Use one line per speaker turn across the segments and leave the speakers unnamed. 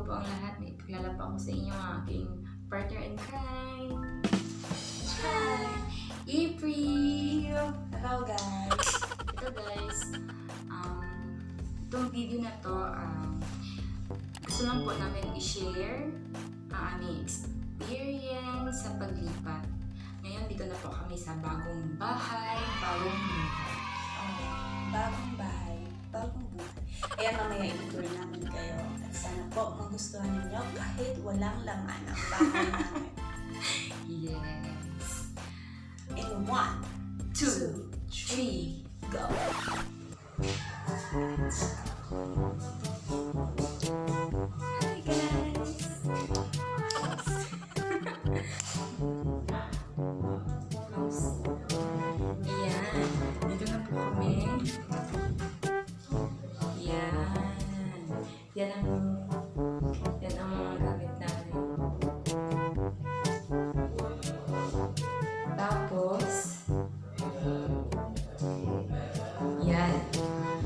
po ang lahat. May paglalapa ko sa inyo ang aking partner in crime. Hi! April!
Hello guys!
Ito guys, itong video na to, gusto lang po namin i-share ang aming experience sa paglipat. Ngayon dito na po kami sa bagong bahay, bagong lipat.
Bagong bahay, bagong buhay. Ayan, mamaya i-tour namin kayo. At sana po magustuhan ninyo kahit walang laman ang bahay namin.
Yes!
In 1, 2, 3, go!
Hi guys! Close. Ayan. Dito na po kami. Ayan. Yan ang mga gamit namin. Tapos, yan.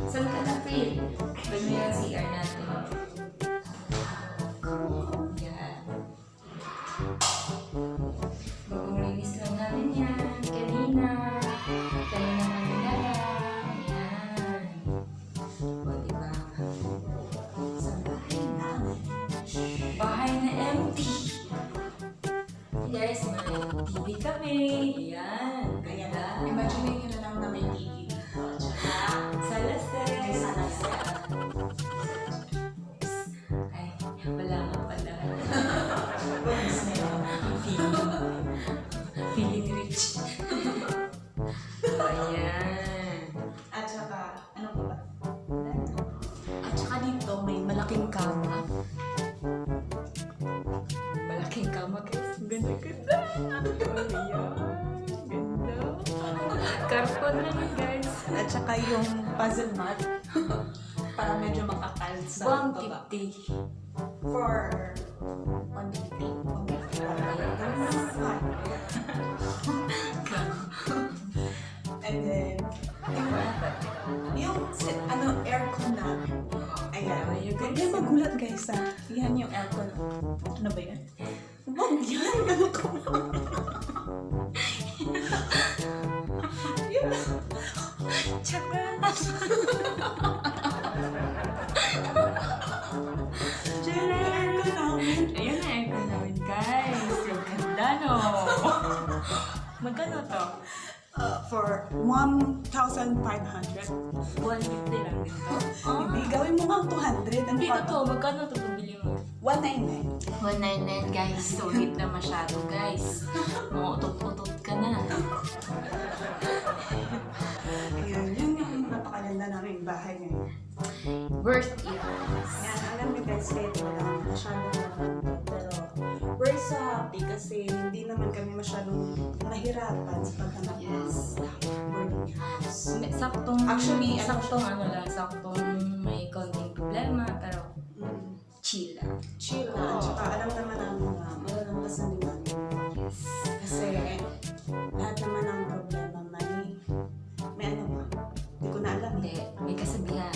Saan ka na, Phil? Doon mo yung CR natin. Yan. Maglinis lang namin yan. Kanina namin lang. Yan. O, diba?
Sa bahay namin.
Bahay na empty. Guys, may TV kami. Yan. Ganda.
Imagine nyo na lang na may TV.
Sa lasel.
May salasel.
Ay, wala nga pala.
Bonus na yun.
Feeling rich. Ayan.
At saka, ano pa ba? At saka dito may malaking kama.
Malaking kama guys. Ganda-ganda. Ayan. Ganda. Karton na yun guys.
At saka yung puzzle mat. Para medyo makakal sa baba.
150.
For 150. And then, yung aircon namin. Ayan. Huwag kayo magulat guys ha. Yan yung aircon. Ano ba yan? Huwag yan. Ano ko ba? Yan. Tsaka. Diyan na yung aircon namin.
Ayan na aircon namin guys. Yung ganda no. Magkano to?
For 1,500.
150 lang din to.
Hindi, gawin mo nga 200. Ano
Hindi
pa?
to. Magkano to pabili mo?
199.
199 guys. Sulit na masyado guys. Mautot-utot ka na.
Ayun, yun yung napakaganda namin bahay ngayon.
Worth it.
Yan, alam niyo guys, kahit wala masyadong naman. Pero we're so happy kasi hindi naman kami masyadong nahirapan sa paghanap ng boarding house.
Saktong,
Actually,
saktong may konting problema, pero chill lang.
Chill na. At saka alam naman ang mga malalampasan din namin.
Yes.
Kasi lahat naman ng problema may ano ba? Hindi ko na alam.
Hindi, may kasabihan.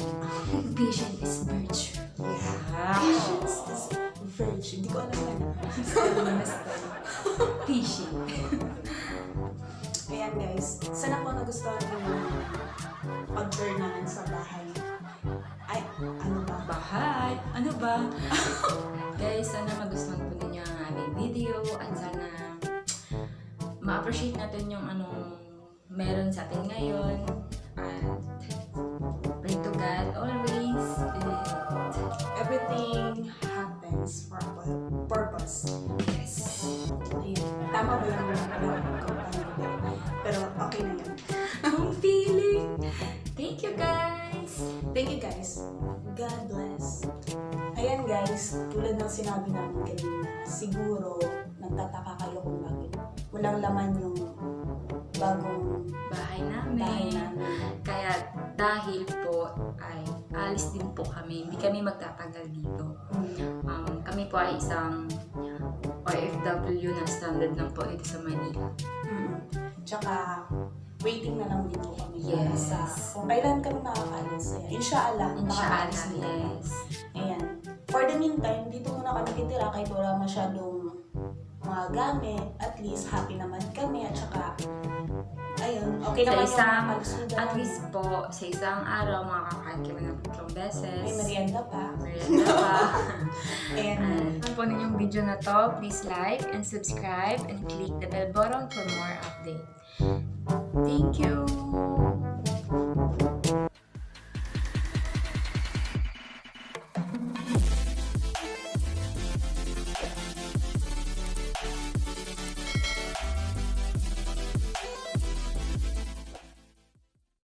Patient is virtue.
Yeah. Patience is virtue. Hindi ko alam yan.
Patient.
Ayan guys, sana po nagustuhan niyo yung pag-tour namin sa bahay. Ay, ano ba?
Bahay. Ano ba? Guys, sana magustuhan po ninyo ang aming video at sana ma-appreciate natin yung anong meron sa atin ngayon. At pray to God always.
Everything happens for a purpose.
Yes.
Ayan. Tama ba yung pero okay na yun.
Amfeeling. Thank you guys.
Thank you guys. God bless. Ayan guys, tulad ng sinabi namin kanina, siguro nagtataka kayo kung bakit walang laman yung bagong
Bahay namin.
bahay namin.
Kaya dahil po ay alis din po kami. Hindi kami magtatagal dito. Kami po ay isang OFW na standard lang po dito sa Manila.
Tsaka, waiting na lang din po kami.
Yes.
Sa, kung kailan kami makakaalis. Ayan. Inshallah, makakaalis din kami.
Yes.
Ayan. For the meantime, dito masyadong mga gamit. At least happy naman kami at saka ayun, okay
Sa
naman yung
isang,
mga kalusugan.
at least po, sa isang araw, makakain kami ng 3 beses.
May merienda pa.
Merienda pa.
And
Kung po ninyong video na to, please like and subscribe and click the bell button for more updates. Thank you!